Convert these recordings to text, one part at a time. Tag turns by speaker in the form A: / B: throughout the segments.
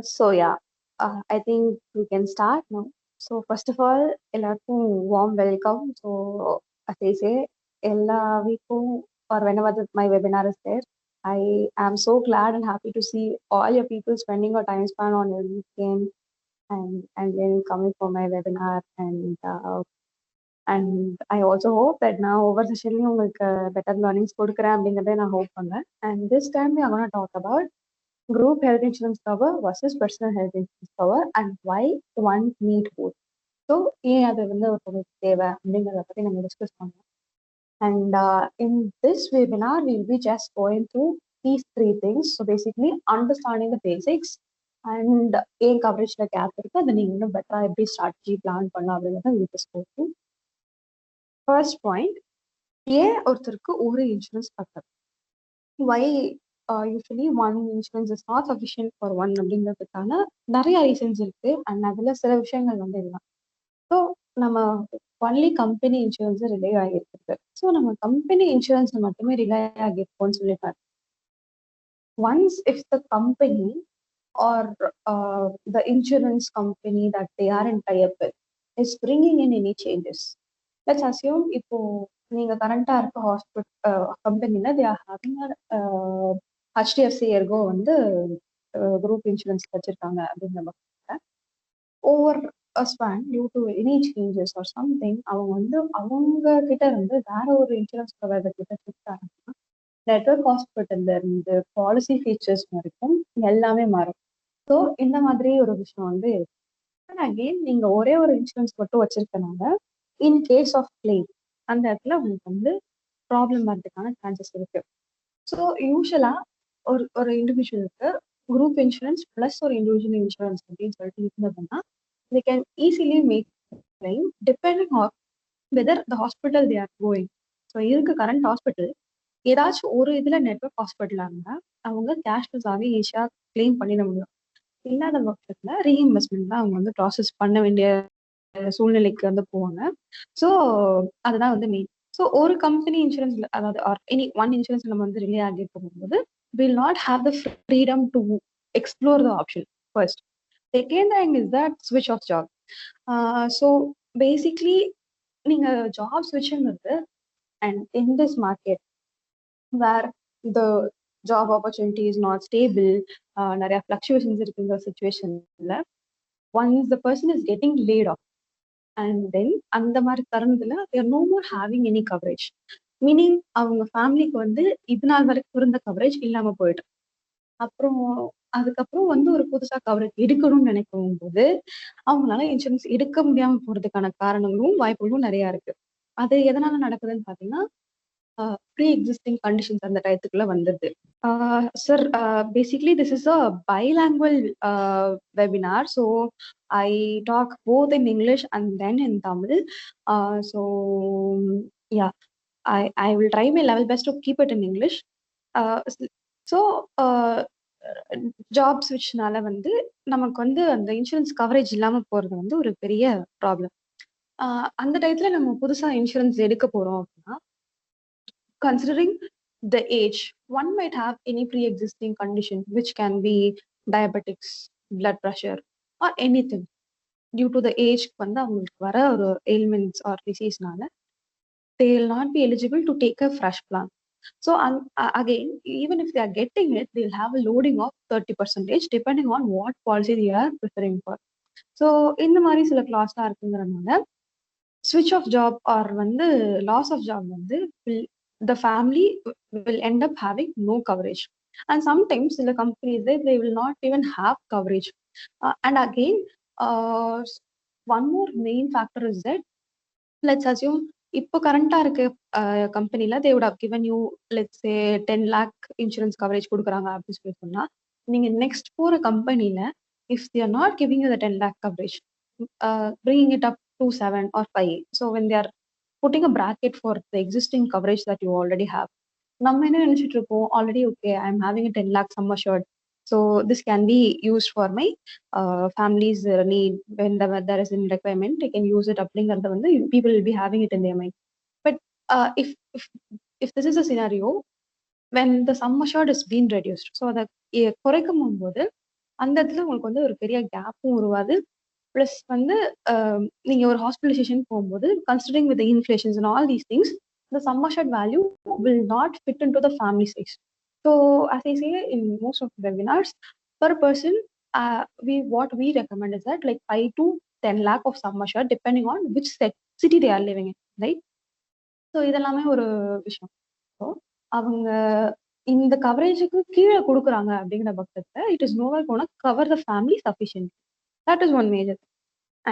A: So yeah, I think we can start now. So first of all, எல்லாருக்கும் warm welcome. So as I say, எல்லா weekum or whenever my webinar is there, I am so glad and happy to see all your people spending your time span on your weekend and then coming for my webinar and I also hope that now over session உங்களுக்கு better learnings கொடுக்குறேன் அப்படிங்கறத நான் hope பண்ணேன். And this time we are going to talk about group health insurance cover versus personal health insurance cover and why one need both. So ஏன் அது வந்து ஒருத்தருக்கு தேவை அப்படிங்கிறத பத்தி நம்ம டிஸ்கஸ் பண்ணோம். And in this webinar we'll be just going through these three things. So basically understanding the basics and ஏன் கவரேஜ்ல கேப் இருக்கு, அதை நீங்க இன்னும் பெட்டரா எப்படி ஸ்ட்ராட்டஜி பிளான் பண்ணலாம் அப்படிங்கிறத we'll discuss through. First point, ஏன் ஒருத்தருக்கு ஒரு இன்சூரன்ஸ் பத்தல? Why usually one insurance is not sufficient for one அப்படிங்கிறதுக்கான நிறைய ரீசன்ஸ் இருக்கு. அண்ட் அதுல சில விஷயங்கள் வந்து இல்லை. ஸோ நம்ம ஒன்லி கம்பெனி இன்சூரன்ஸ் ரிலே ஆகிருக்கு. ஸோ நம்ம கம்பெனி இன்சூரன்ஸ் மட்டுமே ரிலே ஆகிருக்கோம்னு சொல்லிட்டாரு. Once if the company or the insurance company that they are in tie-up with is bringing in any changes. Let's assume இப்போ நீங்க கரண்டா இருக்க ஹாஸ்பிட்டல் கம்பெனில they are having a HDFC Ergo வந்து group insurance வச்சிருக்காங்க அப்படிங்கிற பட்சத்துல over a span due to any changes or something அவங்க வந்து அவங்க கிட்ட இருந்து வேற ஒரு இன்சூரன்ஸ் ப்ரொவைடர் கிட்ட ஷிஃப்ட் ஆகுதுன்னா நெட்வொர்க் ஹாஸ்பிட்டல்ல இருந்து பாலிசி ஃபீச்சர்ஸ் வரைக்கும் எல்லாமே மாறும். ஸோ இந்த மாதிரி ஒரு விஷயம் வந்து இருக்கு. அகெயின் நீங்க ஒரே ஒரு இன்சூரன்ஸ் மட்டும் வச்சிருக்கனால இன் கேஸ் ஆஃப் கிளைம் அந்த இடத்துல உங்களுக்கு வந்து ப்ராப்ளம் வரதுக்கான சான்சஸ் இருக்கு. ஸோ யூஸ்வலா ஒரு இண்டிவிஜுவலுக்கு குரூப் இன்சூரன்ஸ் பிளஸ் ஒரு இண்டிவிஜுவல் இன்சூரன்ஸ் அப்படின்னு சொல்லிட்டு இருந்ததுன்னா they can easily make claim depending on whether the hospital they are going. So இதுக்கு கரண்ட் ஹாஸ்பிட்டல் ஏதாச்சும் ஒரு இதுல நெட்வொர்க் ஹாஸ்பிட்டலா இருந்தா அவங்க கேஷ்லெஸ்ஸாவே ஈஸியா கிளைம் பண்ணிட முடியும். இல்லாத பட்சத்துல ரீஇன்வெஸ்ட்மெண்ட் தான் அவங்க வந்து ப்ராசஸ் பண்ண வேண்டிய சூழ்நிலைக்கு வந்து போவாங்க. ஸோ அதுதான் வந்து மெயின். ஸோ ஒரு கம்பெனி இன்சூரன்ஸ்ல அதாவது எனி ஒன் இன்சூரன்ஸ் நம்ம வந்து ரிலே ஆகி போகும்போது will not have the freedom to explore the option first. Second thing is that ஸ்விட்ச் ஆஃப் ஜாப். ஸோ பேசிக்லி நீங்க ஜாப் ஸ்விட்சுங்கிறது and in this market where the job opportunity is not stable, நிறைய fluctuations இருக்குங்கிற சுச்சுவேஷன்ல once the person is getting laid off and then அந்த மாதிரி தருணத்துல there no more having any coverage. Meaning அவங்க ஃபேமிலிக்கு வந்து இது நாள் வரைக்கும் இருந்த கவரேஜ் இல்லாம போயிட்டு அப்புறம் அதுக்கப்புறம் வந்து ஒரு புதுசா கவரேஜ் எடுக்கணும்னு நினைக்கும் போது அவங்களால இன்சூரன்ஸ் எடுக்க முடியாம போறதுக்கான காரணங்களும் வாய்ப்புகளும் நிறைய இருக்கு. அது எதனால நடக்குதுன்னு பாத்தீங்கன்னா ப்ரீ எக்ஸிஸ்டிங் கண்டிஷன்ஸ் அந்த டயத்துக்குள்ள வந்துடுது. Sir basically this is a bilingual webinar, so I talk both in English and then in Tamil. So yeah, I will try my level best to keep it in English. So job ஸ்விட்ச்னால வந்து நமக்கு வந்து அந்த insurance coverage இல்லாம போறது வந்து ஒரு பெரிய ப்ராப்ளம். அந்த டயத்துல நம்ம புதுசா இன்சூரன்ஸ் எடுக்க போறோம் அப்படின்னா considering the age, one might have any pre-existing condition which can be diabetics, blood pressure or anything. Due to the age வந்து அவங்களுக்கு வர ஒரு ailments or diseaseனால they will not be eligible to take a fresh plan. So again, even if they are getting it, they'll have a loading of 30% depending on what policy they are preferring for. So இந்த மாதிரி சில கிளாஸ்லாம் இருக்குங்கிறதுனால switch of job or வந்து loss of job வந்து the family will end up having no coverage. And sometimes the companies they will not even have coverage. And again, one more main factor is that let's assume இப்போ கரண்டா இருக்க கம்பெனில they would have given you let's say 10 lakh insurance coverage கொடுக்குறாங்க அப்படின்னு சொல்லி சொன்னா நீங்க next போற கம்பெனில if they are not giving you the 10 lakh coverage, bringing it up to 7 or 5, so when they are putting a bracket for the existing coverage that you already have, நம்ம என்ன நினைச்சிட்டு இருப்போம் already okay I am having 10 lakh sum assured, so this can be used for my family's need whenever there is a requirement I can use it அப்படிங்கறத வந்து people will be having it in their mind. But if this is a scenario when the sum assured is being reduced, so அதை குறைக்கும் போது அந்த இடத்துல உங்களுக்கு வந்து ஒரு பெரிய கேப்பும் உருவாது. ப்ளஸ் வந்து நீங்க ஒரு ஹாஸ்பிட்டலைசேஷன் போகும்போது considering with inflations and all these things the sum assured value will not fit into the family size. So as I say in most of the webinars, per person, what we recommend is that like 5 to 10 lakh of sum assured depending on which city they are living in, right? So இதெல்லாமே ஒரு விஷயம். So அவங்க இந்த கவரேஜுக்கு கீழே கொடுக்குறாங்க அப்படிங்கிற பட்சத்தில் it is nowhere gonna cover the family sufficient. That is one major.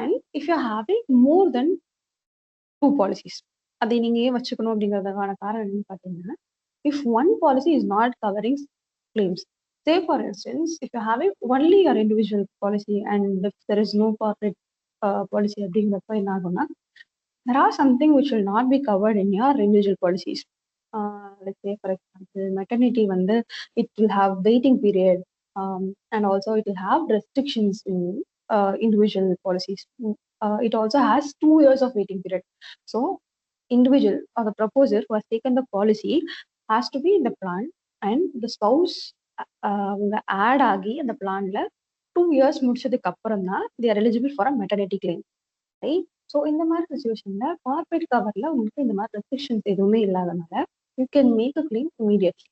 A: And if you having more than 2 policies, அதை நீங்க ஏன் வச்சுக்கணும் அப்படிங்கிறதுக்கான காரணம் என்னன்னு பார்த்தீங்கன்னா, if one policy is not covering claims, say for instance if you're having only your individual policy and if there is no corporate policy அப்படிங்கிறப்ப என்ன ஆகும்னா, there are something which will not be covered in your individual policies. Let's say for example maternity வந்து it will have waiting period, and also it will have restrictions in individual policies. It also has 2 years of waiting period. So individual or the proposer who has taken the policy has to be in the plan, and the spouse அவங்க add ஆகி அந்த பிளான்ல 2 years முடிச்சதுக்கு அப்புறம் தான் they are eligible for a maternity claim, right? So இந்த மாதிரி சுச்சுவேஷன்ல கார்பரேட் கவர்ல உங்களுக்கு இந்த மாதிரி ரெஸ்ட்ரிக்ஷன்ஸ் எதுவுமே இல்லாதனால you can make a claim immediately.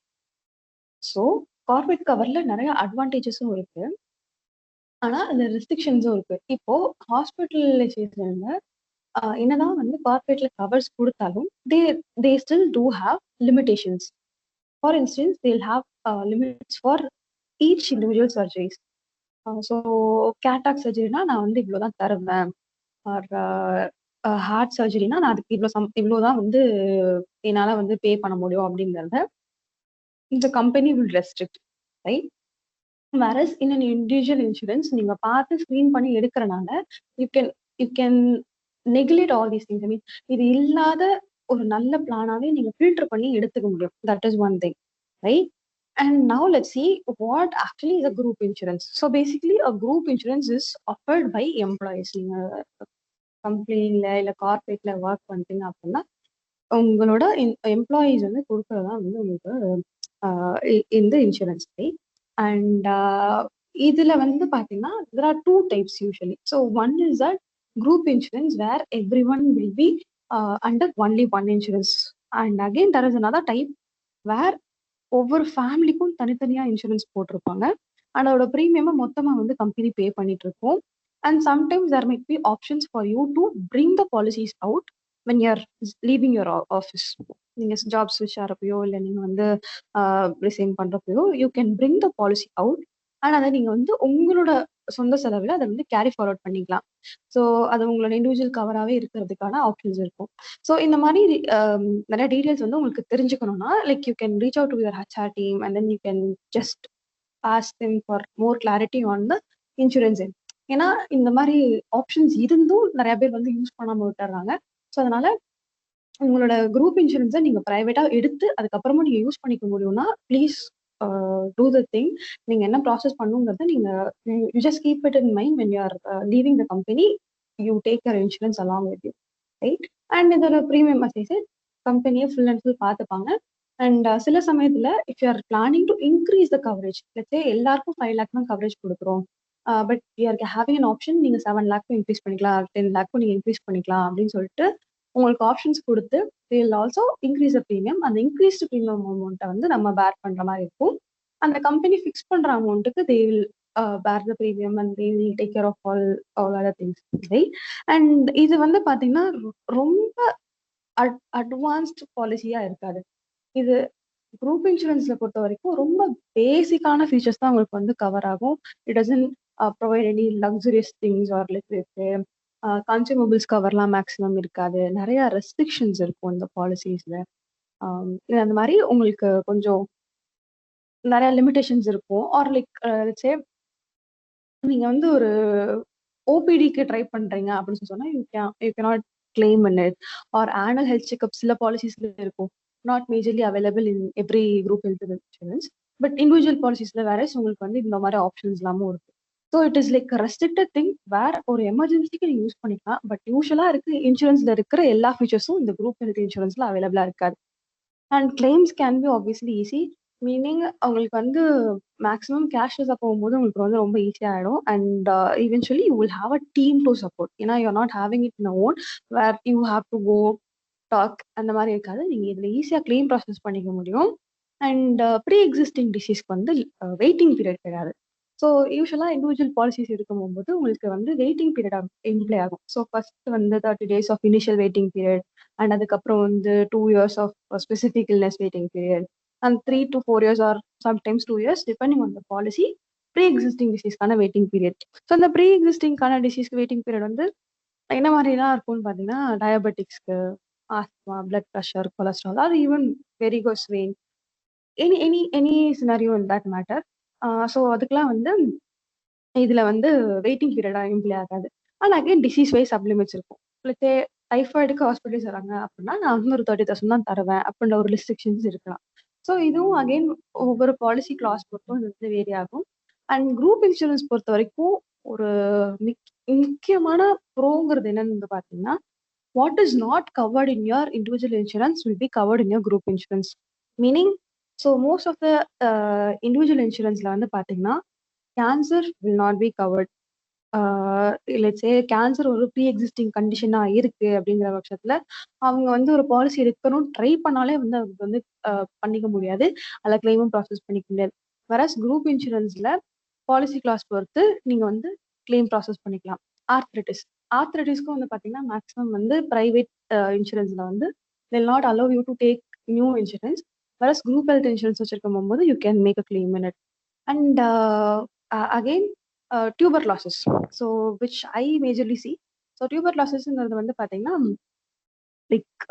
A: So corporate கவர்ல நிறைய அட்வான்டேஜஸும் இருக்கு, ஆனா அந்த ரெஸ்ட்ரிக்ஷன்ஸும் இருக்கு. இப்போ ஹாஸ்பிட்டலைசேஷன்ல என்னதான் வந்து கார்பரேட்ல கவர்ஸ் கொடுத்தாலும் they still do have limitations. For instance, they'll have limits for each individual surgeries. So cataract சர்ஜரினா நான் வந்து இவ்வளோதான் தருவேன், ஆர் ஹார்ட் சர்ஜரினா நான் அதுக்கு இவ்வளோதான் வந்து என்னால் வந்து பே பண்ண முடியும் அப்படிங்கிறத இந்த company will restrict, right? whereas in an individual insurance நீங்க பார்த்து ஸ்க்ரீன் பண்ணி எடுக்கிறனால you can neglect all these things. I mean இது இல்லாத ஒரு நல்ல பிளானாவே நீங்க ஃபில்டர் பண்ணி எடுத்துக்க முடியும். That is one thing, right? And now let's see what actually is a group insurance. So basically a group insurance is offered by employees. நீங்க கம்பெனில இல்ல கார்பரேட்ல ஒர்க் பண்றீங்க அப்படின்னா உங்களோட எம்ப்ளாயீஸ் வந்து கொடுக்கறதா வந்து உங்களுக்கு இந்த இன்சூரன்ஸ். அண்ட் இதுல வந்து பாத்தீங்கன்னா there are 2 types usually. So one is that group insurance where everyone will be under only one insurance, and again there is another type where ஒவ்வொரு ஃபேமிலிக்கும் தனித்தனியா இன்சூரன்ஸ் போட்டிருப்பாங்க, அதோட ப்ரீமியமை மொத்தமா வந்து கம்பெனி பே பண்ணிட்டு இருக்கோம். And sometimes there might be options for you to bring the policies out when you are leaving your office. நீங்க ஜாப் ஸ்விட்ச் ஆகிறப்பையோ இல்லை நீங்க வந்து ரிசைன் பண்றப்பையோ you can bring the policy out, and அதை நீங்க வந்து உங்களோட சொந்த செலவில் அதை வந்து கேரி ஃபார்வர்ட் பண்ணிக்கலாம். ஸோ அது உங்களோட இண்டிவிஜுவல் கவராகவே இருக்கிறதுக்கான ஆப்ஷன்ஸ் இருக்கும். ஸோ இந்த மாதிரி நிறைய டீடைல்ஸ் வந்து உங்களுக்கு தெரிஞ்சுக்கணும்னா like you can reach out to your HR team and then you can just ask them for more clarity on the insurance. ஏன்னா இந்த மாதிரி ஆப்ஷன்ஸ் இருந்தும் நிறைய பேர் வந்து யூஸ் பண்ணாம விட்டுறாங்க. ஸோ அதனால உங்களோட குரூப் இன்சூரன்ஸை நீங்க பிரைவேட்டா எடுத்து அதுக்கப்புறமா நீங்க யூஸ் பண்ணிக்க முடியும்னா ப்ளீஸ் டூ த திங். நீங்க என்ன ப்ராசஸ் பண்ணுங்கிறத நீங்க you just keep it in mind when you are leaving the company, you take your insurance along with you, right? And இதோட ப்ரீமியம் அசைஸ் கம்பெனியை ஃபுல் அண்ட் ஃபுல் பார்த்துப்பாங்க. And சில சமயத்துல if you are planning to increase the coverage, let's say எல்லாருக்கும் 5 lakh தான் coverage கொடுக்குறோம், but you are having an option நீங்க 7 lakh increase பண்ணிக்கலாம், 10 lakh நீங்க இன்க்ரீஸ் பண்ணிக்கலாம் அப்படின்னு சொல்லிட்டு உங்களுக்கு ஆப்ஷன்ஸ் கொடுத்து they will also increase the premium. அந்த இன்க்ரீஸ்டு ப்ரீமியம் அமௌண்ட்டை வந்து நம்ம பேர் பண்ற மாதிரி இருக்கும். அந்த கம்பெனி ஃபிக்ஸ் பண்ற அமௌண்ட்டுக்கு they will bear the premium and they will take care of all other things, right? And இது வந்து பாத்தீங்கன்னா ரொம்ப அட்வான்ஸ்டு பாலிசியா இருக்காது. இது குரூப் இன்சூரன்ஸ்ல பொறுத்த வரைக்கும் ரொம்ப பேசிக்கான ஃபீச்சர்ஸ் தான் உங்களுக்கு வந்து கவர் ஆகும். It doesn't provide any luxurious things or like consumables கவர்லாம் மேக்ஸிமம் இருக்காது. நிறைய ரெஸ்ட்ரிக்ஷன்ஸ் இருக்கும் இந்த பாலிசிஸ்ல. அந்த மாதிரி உங்களுக்கு கொஞ்சம் நிறைய லிமிடேஷன்ஸ் இருக்கும். ஆர் லைக் சே நீங்க வந்து ஒரு ஓபிடிக்கு ட்ரை பண்றீங்க அப்படின்னு சொன்னா you cannot claim in it. Or annual health checkup சில பாலிசிஸ்ல இருக்கும், not majorly available in every group health insurance. But individual பாலிசிஸ்ல வேற உங்களுக்கு வந்து இந்த மாதிரி ஆப்ஷன்ஸ் எல்லாமும் இருக்கு. So it is like restricted thing where ஒரு எமர்ஜென்சிக்கு நீங்க யூஸ் பண்ணிக்கலாம். பட் யூஸ்வலா இருக்கு இன்சூரன்ஸ்ல இருக்கிற எல்லா ஃபீச்சர்ஸும் இந்த குரூப் ஹெல்த் இன்சூரன்ஸ்ல அவைலபிளா இருக்காது. And claims can be obviously easy. Meaning அவங்களுக்கு வந்து மேக்ஸிமம் கேஷ்லெஸ்ஸாக போகும்போது உங்களுக்கு வந்து ரொம்ப ஈஸியாக ஆகிடும். And eventually you will have a team to support. ஏன்னா you are not having it in own where you have to go talk அந்த மாதிரி இருக்காது. நீங்கள் இதில் ஈஸியாக க்ளைம் ப்ராசஸ் பண்ணிக்க முடியும். அண்ட் ப்ரீ எக்ஸிஸ்டிங் டிசீஸ்க்கு வந்து வெயிட்டிங் பீரியட் கிடையாது. ஸோ யூஸ்வலாக இண்டிவிஜுவல் பாலிசிஸ் இருக்கும் போது உங்களுக்கு வந்து வெயிட்டிங் பீரியட் இம்ப்ளே ஆகும். ஸோ ஃபர்ஸ்ட் வந்து 30 days of initial waiting period, and அதுக்கப்புறம் வந்து 2 years of specific illness waiting period, and 3 to 4 years or sometimes 2 years depending on the policy pre existing டிசீஸ்க்கான வெயிட்டிங் பீரியட். ஸோ அந்த pre எக்ஸிஸ்டிங்கான டிசீஸ்க்கு waiting period வந்து என்ன மாதிரிலாம் இருக்கும்னு பார்த்தீங்கன்னா, டயபெட்டிக்ஸ்க்கு, asthma, blood pressure, cholesterol or even varicose vein, any scenario in that matter. So அதுக்கெல்லாம் வந்து இதுல வந்து வெயிட்டிங் பீரியடா இம்ப்ளே ஆகாது. And again disease wise supplements இருக்கும். லைக் டைஃபாய்டுக்கு ஹாஸ்பிட்டல்ஸ் வராங்க அப்படின்னா நான் வந்து ஒரு 30,000 தான் தருவேன் அப்படின்ற ஒரு ரெஸ்ட்ரிக்ஷன்ஸ் இருக்கலாம். ஸோ இதுவும் அகைன் ஒவ்வொரு பாலிசி கிளாஸ் பொறுத்தும் இது வந்து வேரி ஆகும். அண்ட் குரூப் இன்சூரன்ஸ் பொறுத்த வரைக்கும் ஒரு முக்கியமான ப்ரோங்கிறது என்னன்னு வந்து பார்த்தீங்கன்னா, what is not covered in your individual insurance will be covered in your group insurance. Meaning so most of the individual இன்சூரன்ஸ்ல வந்து பார்த்தீங்கன்னா cancer will not be covered. Let's say cancer ஒரு ப்ரீ எக்ஸிஸ்டிங் கண்டிஷனா இருக்கு அப்படிங்கிற பட்சத்துல அவங்க வந்து ஒரு பாலிசி எடுக்கணும்னு ட்ரை பண்ணாலே வந்து அவங்க வந்து பண்ணிக்க முடியாது, அதில் கிளைமும் ப்ராசஸ் பண்ணிக்க முடியாது. வேறஸ் குரூப் இன்சூரன்ஸ்ல பாலிசி கிளாஸ் பொறுத்து நீங்க வந்து கிளைம் ப்ராசஸ் பண்ணிக்கலாம். ஆர்த்ரைட்டிஸ்க்கும் வந்து பாத்தீங்கன்னா மேக்ஸிமம் வந்து பிரைவேட் இன்சூரன்ஸ்ல வந்து will not allow you to take new insurance, whereas group health insurance வச்சிருக்கும் போது you can make a claim in it. And again tuberculosis, so which I majorly see. So tuberculosis வந்து பாத்தீங்கன்னா like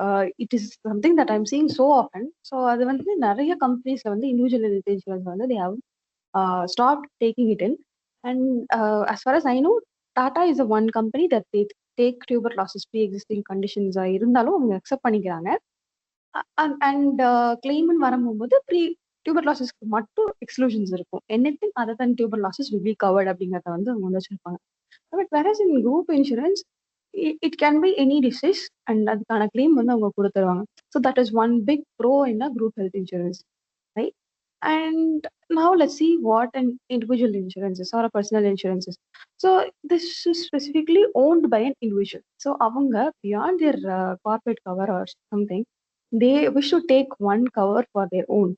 A: it is something that I'm seeing so often. So அது வந்து நிறைய கம்பெனிஸ்ல வந்து individual health insurance வந்து they have stopped taking it in. And as far as I know, Tata is the one company that they take tuberculosis pre-existing conditions இருந்தாலும் அவங்க accept பண்ணிக்கிறாங்க. And கிளைம்னு வரும்போது டியூபர்லாசிஸ்க்கு மட்டும் எக்ஸ்க்ளூஷன்ஸ் இருக்கும். Anything other than tuberculosis will be covered அப்படிங்கிறத வந்து அவங்க வந்து வச்சிருப்பாங்க. But whereas in group insurance it can be any disease and அதுக்கான கிளைம் வந்து அவங்க கொடுத்துருவாங்க. So that is one big pro in a group health insurance, right? And now let's see what an individual insurance is or a personal insurance is. So this is specifically owned by an individual. So avanga beyond their corporate cover or something, they wish to take one cover for their own.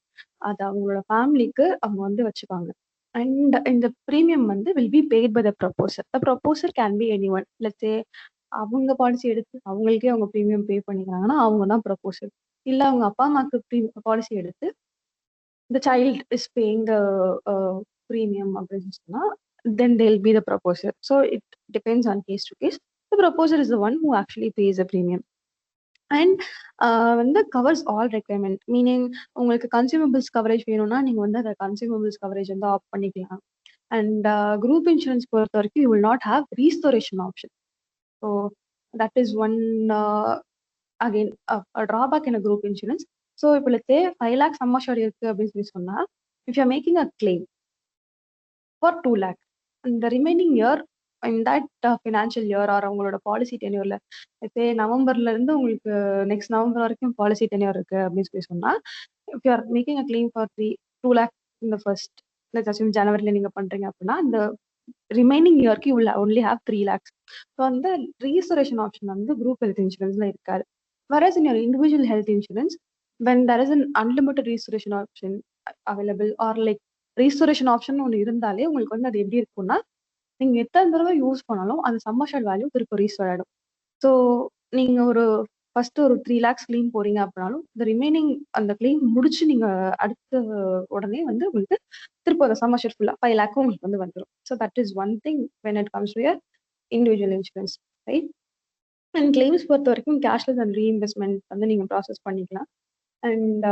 A: அது அவங்களோட ஃபேமிலிக்கு அவங்க வந்து வச்சுப்பாங்க. And இந்த premium வந்து will be paid by the proposer. The proposer can be any one. Let's say அவங்க policy எடுத்து அவங்களுக்கே அவங்க ப்ரீமியம் பே பண்ணிக்கிறாங்கன்னா அவங்க தான் ப்ரொபோசர். இல்லை அவங்க அப்பா அம்மாவுக்கு பாலிசி எடுத்து the child is paying the premium அப்படின்னு சொன்னா then they'll be the proposer. So it depends on case to case. The proposer is the one who actually pays the premium. And வந்து covers all requirement, meaning உங்களுக்கு consumables coverage வேணும்னா நீங்க வந்து அந்த consumables coverage வந்து of பண்ணிக்கலாம். And group insurance பொறுத்த வரைக்கும் you will not have restoration option. So that is one again a drawback in a group insurance. So இப்போ லெட்ஸ் 5 lakhs சம் அஷ்யூர்ட் இருக்கு அப்படின்னு சொல்லி சொன்னா, if you are making a claim for 2 lakh, இந்த remaining year in that financial year R அவங்களோட policy டென்யூர்ல let's நவம்பர்ல இருந்து உங்களுக்கு next November வரைக்கும் பாலிசி டென்யூர் இருக்கு அப்படின்னு சொல்லி சொன்னா, if you are making a claim for 2 lakh இந்த ஃபர்ஸ்ட் லெட்ஸ் அஸ்யூம் ஜனவரில நீங்க பண்றீங்க அப்படின்னா, இந்த ரிமைனிங் இயர்க்கு you will only have 3 lakhs. So அந்த ரீஸ்டரேஷன் ஆப்ஷன் வந்து குரூப் ஹெல்த் இன்சூரன்ஸ்ல இருக்காது. whereas in your individual health insurance, when there is an unlimited restoration option available or like restoration option ஒன்று இருந்தாலே உங்களுக்கு வந்து அது எப்படி இருக்கும்னா, நீங்க எத்தனை தடவை யூஸ் பண்ணாலும் அந்த சம் அஷ்யூர்ட் வேல்யூ திரும்ப ரீஸ்டோர் ஆயிடும். ஸோ நீங்க ஒரு ஃபர்ஸ்ட் ஒரு 3 lakhs கிளைம் போறீங்க அப்படின்னாலும் இந்த ரிமைனிங் அந்த கிளைம் முடிச்சு நீங்க அடுத்த உடனே வந்து உங்களுக்கு திரும்ப அந்த சம் அஷ்யூர்ட் ஃபுல்லா 5 lakh உங்களுக்கு வந்து வந்துடும். So that is one thing when it comes to your individual insurance, right? And claims பொறுத்த வரைக்கும் கேஷ்லெஸ் அண்ட் ரீஇன்வெஸ்ட்மெண்ட் வந்து நீங்க ப்ராசஸ் பண்ணிக்கலாம். அண்ட்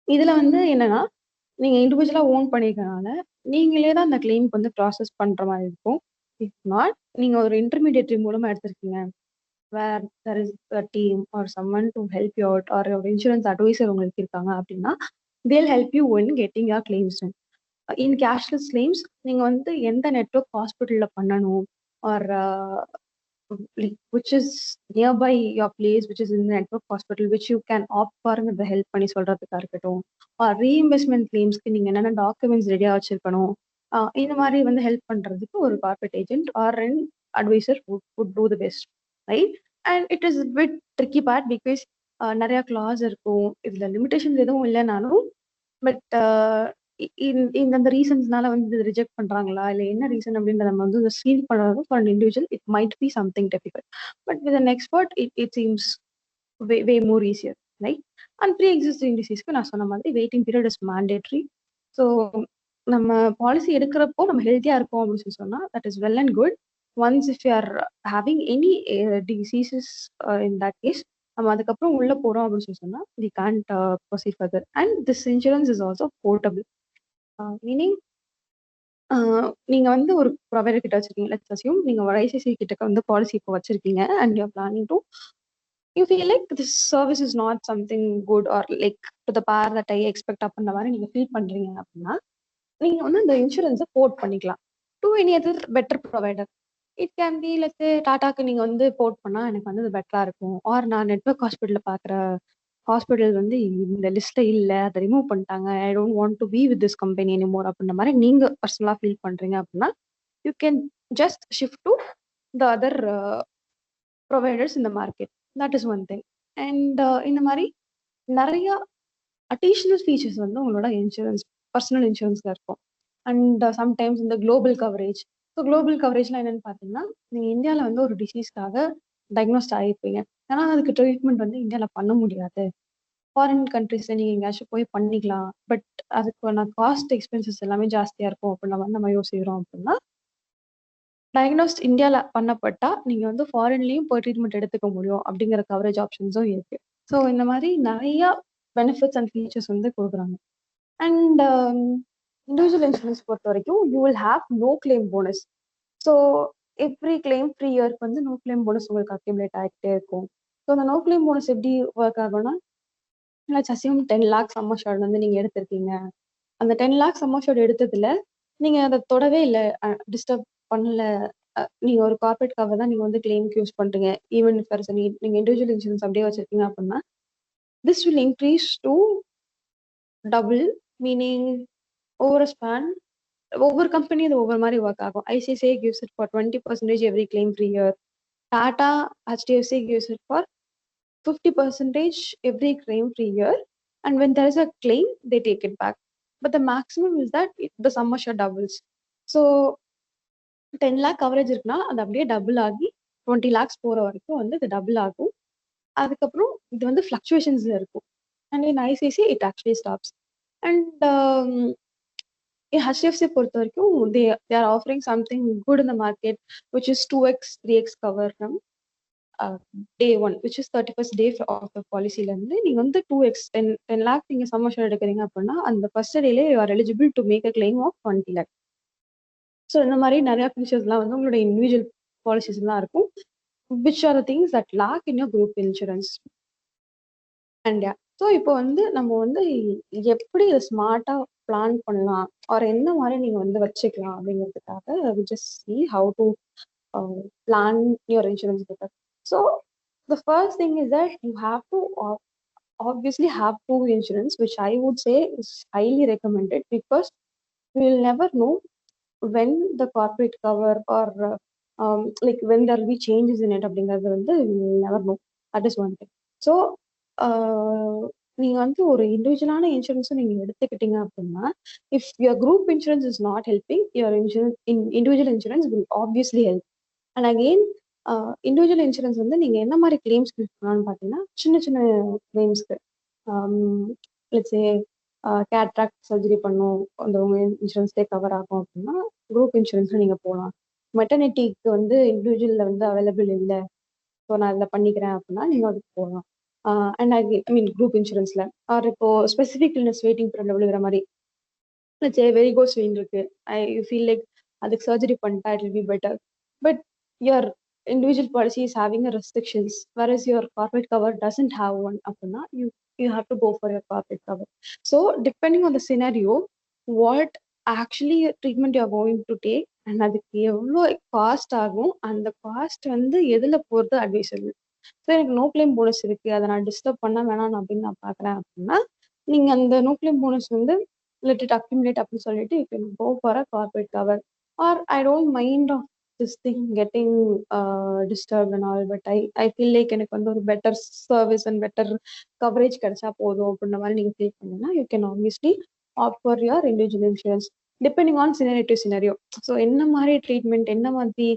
A: இதுல வந்து என்னன்னா, நீங்க இண்டிவிஜுவலா ஓன் பண்ணிக்கிறனால நீங்களே தான் அந்த கிளைம்க்கு வந்து ப்ராசஸ் பண்ற மாதிரி இருக்கும். இஃப் நாட் நீங்க ஒரு இன்டர்மீடியேட்டரி மூலமா எடுத்திருக்கீங்க, where there is a team or someone to help you out or ஒரு இன்சூரன்ஸ் அட்வைசர் உங்களுக்கு இருக்காங்க அப்படின்னா, they'll help you in getting your claims done. In cashless claims நீங்க வந்து எந்த நெட்வொர்க் ஹாஸ்பிட்டல்ல பண்ணணும் or like which is nearby your place, which is in the network hospital, which you can opt for the help பண்ணி சொல்றதுக்கா இருக்கட்டும், reinvestment கிளைம்ஸ்க்கு நீங்க என்னென்ன documents ரெடியா வச்சிருக்கணும், இந்த மாதிரி வந்து ஹெல்ப் பண்றதுக்கு ஒரு corporate agent or an advisor would do the best, right? And it is a bit tricky part because நிறைய clause இருக்கும், இதுல லிமிடேஷன்ஸ் எதுவும் இல்லைனாலும் பட் இந்த ரீசன்ஸ்னால வந்து ரிஜெக்ட் பண்றாங்களா இல்ல என்ன ரீசன் அப்படின்றத நம்ம வந்து ஃபீல் பண்றது for an individual it might be something difficult. But with an expert it seems way more easier, right? And pre existing டிசீஸ்க்கு நான் சொன்ன மாதிரி waiting period is mandatory. So நம்ம பாலிசி எடுக்கிறப்போ நம்ம ஹெல்த்தியா இருக்கோம் அப்படின்னு சொல்லி சொன்னா that is well and good. Once if you are having any diseases in that case நம்ம அதுக்கப்புறம் உள்ள போறோம் அப்படின்னு சொல்லி சொன்னா we can't proceed further. And this insurance is also portable, meaning நீங்க வந்து ஒரு ப்ரொவைடர் கிட்ட வச்சிருக்கீங்க, லெட்ஸ் அஸ்யூம் நீங்க ஒரு ஐசிஐசிஐ கிட்ட வந்து பாலிசி இப்போ வச்சிருக்கீங்க and you are planning to you feel like this service is not something good or like to the bar that I expect அப்படின்ற மாதிரி நீங்க ஃபீல் பண்றீங்க அப்படின்னா நீங்க வந்து இந்த இன்சூரன்ஸை போர்ட் பண்ணிக்கலாம் to any other better provider. It can be let's டாடாக்கு நீங்க வந்து போர்ட் பண்ணா எனக்கு வந்து அது பெட்டரா இருக்கும், ஆர் நான் நெட்வொர்க் ஹாஸ்பிட்டல் பாக்குற ஹாஸ்பிட்டல் வந்து இந்த லிஸ்ட்ல இல்ல அதை ரிமூவ் பண்ணிட்டாங்க, I don't want to be with this company anymore அப்படின்ற மாதிரி நீங்க பர்சனலா ஃபீல் பண்றீங்க அப்படின்னா you can just shift to the other providers இந்த market. That is one thing. And இந்த மாதிரி நிறைய அடிஷ்னல் ஃபீச்சர்ஸ் வந்து உங்களோட இன்சூரன்ஸ் பர்சனல் இன்சூரன்ஸ்ல இருக்கும். அண்ட் சம்டைம்ஸ் இந்த குளோபல் கவரேஜ். ஸோ குளோபல் கவரேஜ்லாம் என்னன்னு பார்த்தீங்கன்னா நீங்கள் இந்தியாவில் வந்து ஒரு டிசீஸ்க்காக டயக்னோஸ்ட் ஆகிருப்பீங்க, ஆனால் அதுக்கு ட்ரீட்மெண்ட் வந்து இந்தியாவில் பண்ண முடியாது, ஃபாரின் கண்ட்ரீஸ்ல நீங்கள் எங்கேயாச்சும் போய் பண்ணிக்கலாம், பட் அதுக்கான காஸ்ட் எக்ஸ்பென்சஸ் எல்லாமே ஜாஸ்தியாக இருக்கும் அப்படின்னா வந்து நம்ம யோசிக்கிறோம் அப்படின்னா டயக்னோஸ்ட் இந்தியாவில் பண்ணப்பட்டா நீங்கள் வந்து ஃபாரின்லேயும் போய் ட்ரீட்மெண்ட் எடுத்துக்க முடியும் அப்படிங்கிற கவரேஜ் ஆப்ஷன்ஸும் இருக்கு. ஸோ இந்த மாதிரி நிறைய பெனிஃபிட்ஸ் அண்ட் ஃபீச்சர்ஸ் வந்து கொடுக்குறாங்க. அண்ட் இண்டிவிஜுவல் இன்சூரன்ஸ் பொறுத்த வரைக்கும் you will have no claim bonus. So every claim free இயர்க்கு வந்து நோ கிளைம் போனஸ் உங்களுக்கு அக்யூமுலேட் ஆகிட்டே இருக்கும். ஸோ அந்த நோ கிளைம் போனஸ் எப்படி ஒர்க் ஆகும்னா let's assume 10 lakhs sum assured வந்து நீங்க எடுத்திருக்கீங்க. அந்த 10 lakhs சம் அஷ்யூர்ட் எடுத்ததுல நீங்க அதை தொடவே இல்லை, டிஸ்டர்ப் பண்ணல, நீங்க ஒரு கார்பரேட் கவர் தான் நீங்க வந்து கிளைம்க்கு யூஸ் பண்றீங்க, ஈவன் இஃப் நீங்க இண்டிவிஜுவல் இன்சூரன்ஸ் அப்படியே வச்சிருக்கீங்க அப்படின்னா this will increase to double, meaning over span ஒவ்வொரு கம்பெனி அது ஒவ்வொரு மாதிரி ஒர்க் ஆகும். ICICI gives it for 20% every claim free year, Tata HDFC gives it for 50% every claim free year, and when there is a claim they take it back, but the maximum is that the sum assured doubles. So 10 lakh coverage இருக்குன்னா அது அப்படியே double ஆகி 20 lakhs போற வரைக்கும் வந்து இது double ஆகும். அதுக்கப்புறம் இது வந்து ஃபிளக்சுவேஷன்ஸ் இருக்கும். And in ICICI it actually stops. And HDFC பொறுத்த வரைக்கும் they are offering something good in the market which is 2x 3x cover from day 1 which is 31st day of the policy ல இருந்து நீங்க வந்து 2x 10 lakh நீங்க some assured எடுக்கிறீங்க அப்படின்னா அந்த ஃபர்ஸ்ட் டேலே you are eligible to make a claim of 20 lakh. So இந்த மாதிரி நிறைய ஃபீச்சர்ஸ்லாம் வந்து உங்களோட இண்டிவிஜுவல் பாலிசிஸ் தான் இருக்கும், which are the things that lack in your group insurance. And so இப்போ வந்து நம்ம வந்து எப்படி இதை ஸ்மார்ட்டா பிளான் பண்ணலாம் ஆர் என்ன மாதிரி நீங்க வந்து வச்சுக்கலாம் அப்படிங்கிறதுக்காக we just see how to plan your insurance better. So the first thing is that you have to obviously have two insurance, which I would say is highly recommended because we will never know when the corporate cover or like when there will be changes in it அப்படிங்கிறது வந்து we will never know. That is one thing. So நீங்க வந்து ஒரு இண்டிவிஜுவலான இன்சூரன்ஸும் நீங்க எடுத்துக்கிட்டீங்க அப்படின்னா if your group insurance is not helping your individual insurance will obviously help. And again individual insurance வந்து நீங்க என்ன மாதிரி கிளைம்ஸ் யூஸ் பண்ணலாம்னு பார்த்தீங்கன்னா சின்ன சின்ன கிளைம்ஸ்க்கு லெட்ஸ் சே கேட்ராக்ட் சர்ஜரி பண்ணும் அந்த உங்க இன்சூரன்ஸ்லேயே கவர் ஆகும் அப்படின்னா குரூப் இன்சூரன்ஸ்ல நீங்க போகலாம். மெட்டர்னிட்டிக்கு வந்து இண்டிவிஜுவல்ல வந்து அவைலபிள் இல்லை, ஸோ நான் இதில் பண்ணிக்கிறேன் அப்படின்னா நீங்க அதுக்கு போகலாம். அண்ட் ஐ மீன் குரூப் இன்சூரன்ஸ்ல ஆர் இப்போ ஸ்பெசிஃபிக் இல்னஸ் வெயிட்டிங் பீரியட்ல விழுகிற மாதிரி லெட்ஸ் சே வெரிகோஸ் வெயின் இருக்கு, யூ ஃபீல் லைக் அதுக்கு சர்ஜரி பண்ணிட்டா it will be better, but your individual policy is having a restrictions whereas your corporate cover doesn't have one apna you have to go for your corporate cover. So depending on the scenario what actually treatment you are going to take and அதுக்கு எவ்வளோ cost ஆகும், அந்த cost வந்து எதுல போறது advisable. So எனக்கு no claim bonus இருக்கு, அதை நான் டிஸ்டர்ப் பண்ண வேணாம் அப்படின்னு நான் பாக்குறேன் அப்படின்னா, நீங்க அந்த நோ கிளைம் போனஸ் வந்து லெட் இட் அக்யூமுலேட் அப்படின்னு சொல்லிட்டு you can go for a corporate cover. Or I don't mind of this thing getting disturb and all, but I feel like எனக்கு வந்து ஒரு better service and better coverage கிடைச்சா போதும் அப்படின்ற மாதிரி நீங்க ஃபீல் பண்ணீங்கன்னா you can obviously opt for your individual insurance depending on scenario to scenario. So என்ன மாதிரி ட்ரீட்மெண்ட், என்ன மாதிரி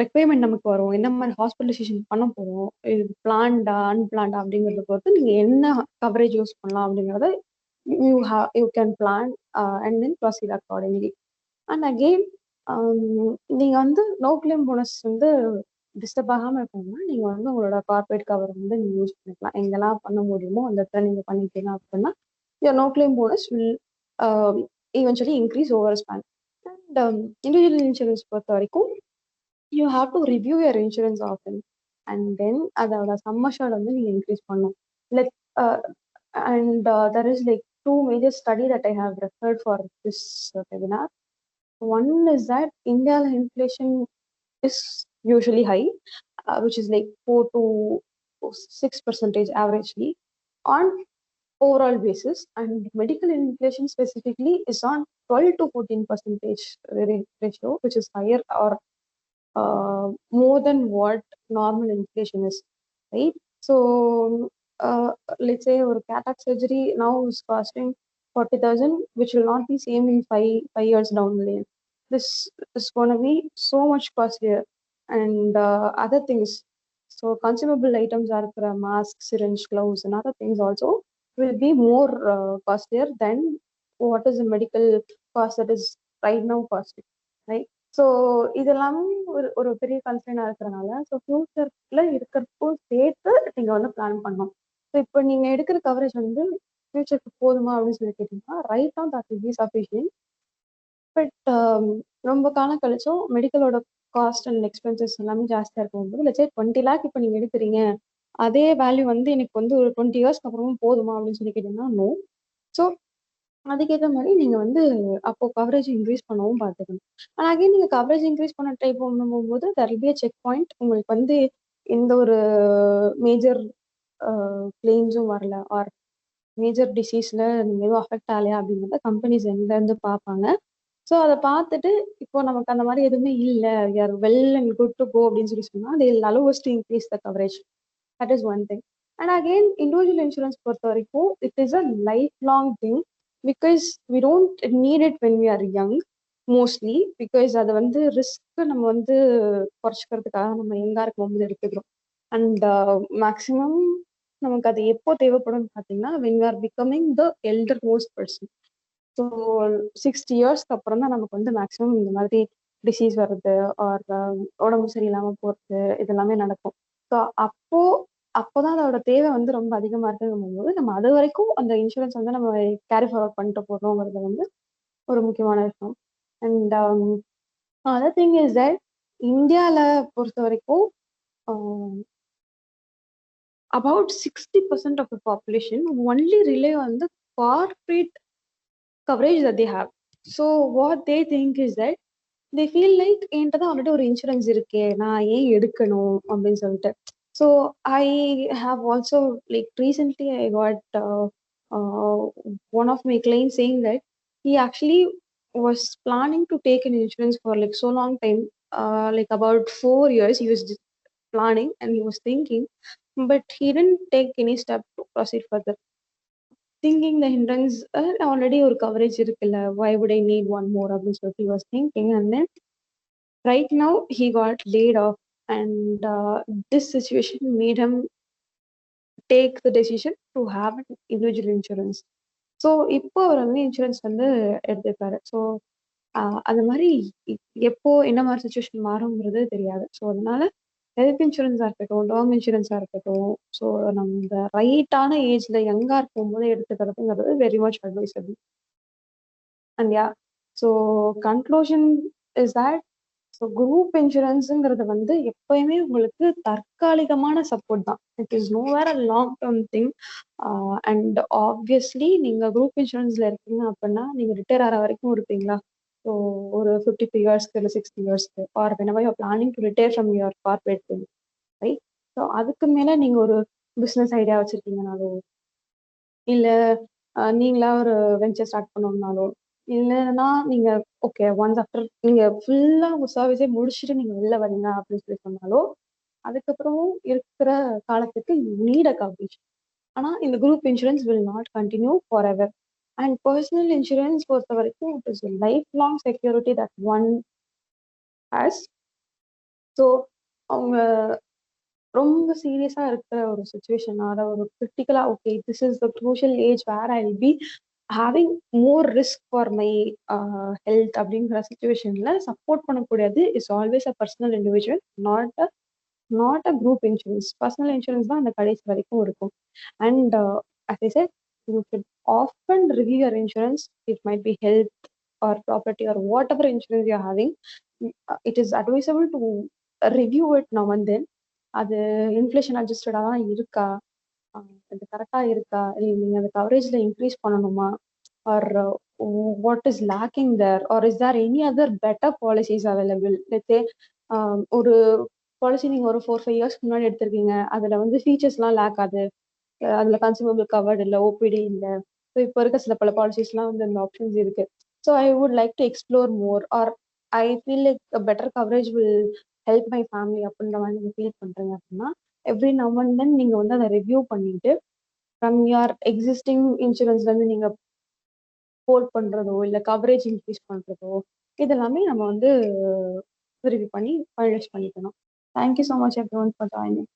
A: ரெக்குயர்மெண்ட் நமக்கு வரும், என்ன மாதிரி ஹாஸ்பிட்டலைசேஷன் பண்ண போறோம், இது பிளான்டா அன்பிளான்டா அப்படிங்கிறத பொறுத்து நீங்க என்ன கவரேஜ் யூஸ் பண்ணலாம் அப்படிங்கறத you can plan and then proceed accordingly. And again நீங்க வந்து நோ கிளைம் போனஸ் வந்து டிஸ்டர்ப் ஆகாம இருக்கணும்னா நீங்க வந்து உங்களோட கார்பரேட் கவர் வந்து நீங்க யூஸ் பண்ணிக்கலாம். எங்கெல்லாம் பண்ண முடியுமோ அந்த இடத்துல நீங்க பண்ணிட்டீங்க அப்படின்னா your no claim bonus will eventually increase over a span. And individual insurance பொறுத்த வரைக்கும் you have to review your insurance often and then அதோட sum assured வந்து நீங்க இன்க்ரீஸ் பண்ணணும். Like and there is like two major study that I have referred for this webinar. One is that India inflation is usually high, which is like 4 to 6% averagely on overall basis, and medical inflation specifically is on 12 to 14% ratio, which is higher or more than what normal inflation is, right? So uh, let's say or cataract surgery now is costing 40,000, which will not be same in five years down the lane. This is going to be so much costlier. And other things, so consumable items are for masks, syringe, gloves, and other things also will be more costlier than what is the medical cost that is right now costing, right? So இதெல்லாமே ஒரு பெரிய கன்சர்னா இருக்கிறனால so ஃபியூச்சர்ல இருக்கிறதுக்கும் சேர்த்து நீங்க வந்து plan பண்ணணும். ஸோ இப்போ நீங்க எடுக்கிற கவரேஜ் வந்து ஃபியூச்சருக்கு போதுமா அப்படின்னு சொல்லி கேட்டீங்கன்னா right now that will be sufficient. But ரொம்ப காலம் கழிச்சும் மெடிக்கலோட காஸ்ட் அண்ட் எக்ஸ்பென்சஸ் எல்லாமே ஜாஸ்தியா இருக்கும்போது லட்சே 20 லேக் இப்போ நீங்க எடுக்கிறீங்க, அதே வேல்யூ வந்து எனக்கு வந்து ஒரு 20 இயர்ஸ்க்கு அப்புறமும் போதுமா அப்படின்னு சொல்லி கேட்டீங்கன்னா நோ. ஸோ அதுக்கேற்ற மாதிரி நீங்க வந்து அப்போ கவரேஜ் இன்க்ரீஸ் பண்ணவும் பார்த்துக்கணும். ஆனால் அகைன் நீங்க கவரேஜ் இன்க்ரீஸ் பண்ண ட்ரை பண்ணும்போது தர் பி செக் பாயிண்ட். உங்களுக்கு வந்து எந்த ஒரு மேஜர் கிளைம்ஸும் வரல ஆர் மேஜர் டிசீஸ்ல நீங்க எதுவும் அஃபெக்ட் ஆகலையா அப்படிங்கிறத கம்பெனிஸ் எங்க இருந்து பார்ப்பாங்க. ஸோ அதை பார்த்துட்டு இப்போ நமக்கு அந்த மாதிரி எதுவுமே இல்லை, யார் well and good to go அப்படின்னு சொல்லி சொன்னா they will allow us to increase the coverage. That is one thing. And again, individual insurance பொறுத்த வரைக்கும் it is a lifelong thing because we don't need it when we are young mostly, because அது வந்து risk நம்ம வந்து குறைச்சிக்கிறதுக்காக நம்ம எங்கா இருக்கும்போது எடுத்துக்கிறோம். And maximum நமக்கு அது எப்போ தேவைப்படும் பார்த்தீங்கன்னா when we are becoming the elder most person. So 60 இயர்ஸ்க்கு அப்புறம் தான் நமக்கு வந்து மேக்ஸிமம் இந்த மாதிரி டிசீஸ் வர்றது ஆர் உடம்பு சரியில்லாமல் போகிறது இதெல்லாமே நடக்கும். ஸோ அப்போதான் அதோட தேவை வந்து ரொம்ப அதிகமாக இருக்குங்கும் போது நம்ம அது வரைக்கும் அந்த இன்சூரன்ஸ் வந்து நம்ம கேரி ஃபார்வர்ட் பண்ணிட்டு போகிறோங்கிறது வந்து ஒரு முக்கியமான விஷயம். And other thing is that இந்தியாவில் பொறுத்த வரைக்கும் about 60% of the population only rely on the corporate coverage that they have. So what they think is that they feel like என்கிட்ட தான் ஆல்ரெடி ஒரு இன்சூரன்ஸ் இருக்கே, நான் ஏன் எடுக்கணும் அப்படின்னு சொல்லிட்டு. So I have also like recently I got one of my client saying that he actually was planning to take an insurance for like so long time, like about 4 years he was just planning and he was thinking, but he didn't take any step to proceed further, thinking the hindrance already ஒரு coverage இருக்குல்ல, why would I need one more அப்படின்னு சொல்லிட்டு he was thinking. And then right now he got laid off, and this situation made him take the decision to have an individual insurance. So இப்போ அவர் வந்து insurance வந்து எடுத்துருக்காரு. So அந்த மாதிரி எப்போ என்ன மாதிரி சுச்சுவேஷன் மாறுங்கிறது தெரியாது. ஸோ அதனால ஹெல்த் இன்சூரன்ஸாக இருக்கட்டும், டேர்ம் இன்சூரன்ஸாக இருக்கட்டும், ஸோ நம்ம ரைட்டான ஏஜ்ல யங்கா இருக்கும்போது எடுத்துக்கிறதுங்கிறது very much advisable. And yeah, so conclusion is that so group இன்சூரன்ஸுங்கிறது வந்து எப்பயுமே உங்களுக்கு தற்காலிகமான சப்போர்ட் தான். It is nowhere a long term thing. And obviously நீங்கள் குரூப் இன்சூரன்ஸில் இருக்கீங்க அப்படின்னா நீங்கள் ரிட்டையர் ஆகிற வரைக்கும் இருப்பீங்களா? ஸோ ஒரு 53 இயர்ஸ்க்கு இல்லை 60 இயர்ஸ்க்கு or whenever you're planning to retire from your corporate thing, right? So அதுக்கு மேலே நீங்கள் ஒரு பிஸ்னஸ் ஐடியா வச்சுருக்கீங்கனாலோ, இல்லை நீங்களா ஒரு வெஞ்சர் ஸ்டார்ட் பண்ணணும்னாலோ, இல்லைன்னா நீங்கள் ஓகே ஒன்ஸ் ஆஃப்டர் நீங்கள் ஃபுல்லாக உங்கள் சர்வீஸே முடிச்சுட்டு நீங்கள் வெளில வரீங்க அப்படின்னு சொல்லி சொன்னாலோ, அதுக்கப்புறமும் இருக்கிற காலத்துக்கு யூ நீட் அ கவரேஜ். ஆனால் இந்த group insurance will not continue forever. And personal insurance பொறுத்த வரைக்கும் it is life long security that one has. So அவங்க ரொம்ப சீரியஸாக இருக்கிற ஒரு சுச்சுவேஷன், அதை ஒரு கிரிட்டிக்கலாக okay this is the crucial age where I will be having more risk for my health அப்படிங்கிற சுச்சுவேஷனில் சப்போர்ட் பண்ணக்கூடியது is always a personal individual, not a group insurance. Personal insurance தான் அந்த கடைசி வரைக்கும் இருக்கும். And as I said, you should often review your insurance. It might be health or property or whatever insurance you're having. It is advisable to review it now and then. அது inflation அட்ஜஸ்டடாக தான் இருக்கா, அது கரெக்டாக இருக்கா, இல்லை நீங்கள் அந்த கவரேஜில் இன்க்ரீஸ் பண்ணணுமா, or what is lacking there, or is there any other better policies available. Let's say ஒரு பாலிசி நீங்கள் ஒரு 4-5 இயர்ஸ்க்கு முன்னாடி எடுத்திருக்கீங்க, அதில் வந்து ஃபீச்சர்ஸ்லாம் லேக் ஆகுது, அதில் கன்சூமபிள் கவர்டு இல்லை, ஓபிடி இல்லை. ஸோ இப்போ இருக்க சில பல பாலிசிஸ்லாம் வந்து இந்த ஆப்ஷன்ஸ் இருக்கு. So I would like to explore more, or I feel like better coverage will help my family அப்படின்ற மாதிரி நீங்கள் ஃபீல் பண்ணுறீங்க அப்படின்னா, எவ்ரி நவ் அண்ட் தென் நீங்கள் வந்து அதை ரிவ்யூ பண்ணிட்டு ஃப்ரம் யுவர் எக்ஸிஸ்டிங் இன்சூரன்ஸ்லேருந்து நீங்கள் போர்ட் பண்ணுறதோ இல்லை கவரேஜ் இன்க்ரீஸ் பண்ணுறதோ, இதெல்லாமே நம்ம வந்து ரிவ்யூ பண்ணி ஃபைனலைஸ் பண்ணிக்கணும். Thank you so much every one for joining.